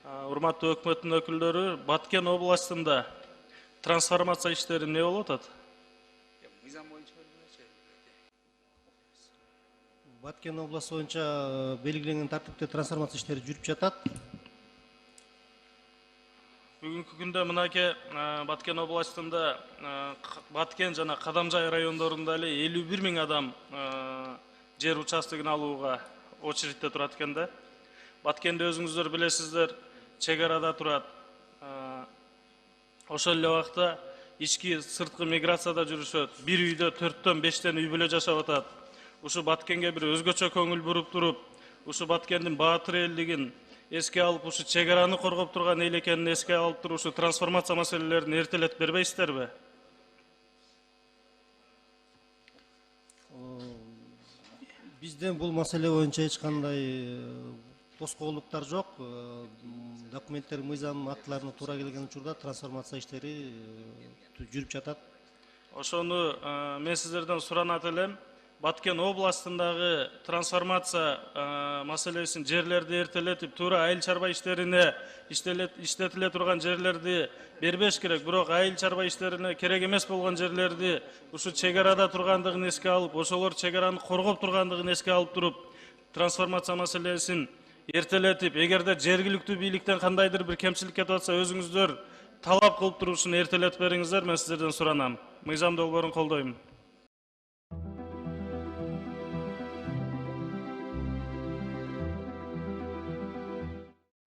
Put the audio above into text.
Урматтуу өкмөттүн өкүлдөрү, Баткен областында трансформация иштери эмне болуп атат? Баткен обласы боюнча белгиленген тартипте трансформация иштери жүрүп жатат. Бүгүнкү күндө мынакей Баткен областында Баткен жана Кадамжай райондорунда эле 51 000 адам жер участогун алууга очередте турат экен да. Баткенде өзүңүздөр билесиздер, чек арада турат. Ошол эле убакта ички сырткы миграцияда жүрүшөт. Бир үйдө 4-төн 5-тен үй бүлө жашап атат. Ушу Баткенге бир өзгөчө көңүл буруп туруп, ушу Баткендин баатыр элдигин эске алып, ушу чек араны коргоп турган эл экенин эске алып туруп, ушу трансформация маселелерин эртелетип бербейсиздерби? Бизден бул маселе боюнча эч кандай тоскоолдуктар жок. Документтер, мыйзам актыларына туура келген учурда трансформация иштери жүрүп жатат. Ошону мен сиздерден суранат элем. Баткен областындагы трансформация маселесин жерлерди эртелетип, туура айыл чарба иштерине иштетиле турган жерлерди бербеш керек. Бирок айыл чарба иштерине керек эмес болгон жерлерди ушу чек арада тургандыгын эске алып, ошолор чек араны коргоп тургандыгын эске алып туруп, трансформация маселесин эртелетип, эгерде жергиликтүү бийликтен кандайдыр бир кемчилик кетип атса, өзүңүздөр талап кылып туруп ушуну эртелетип бериңиздер, мен сиздерден суранам. Мыйзам долбоорун колдойм.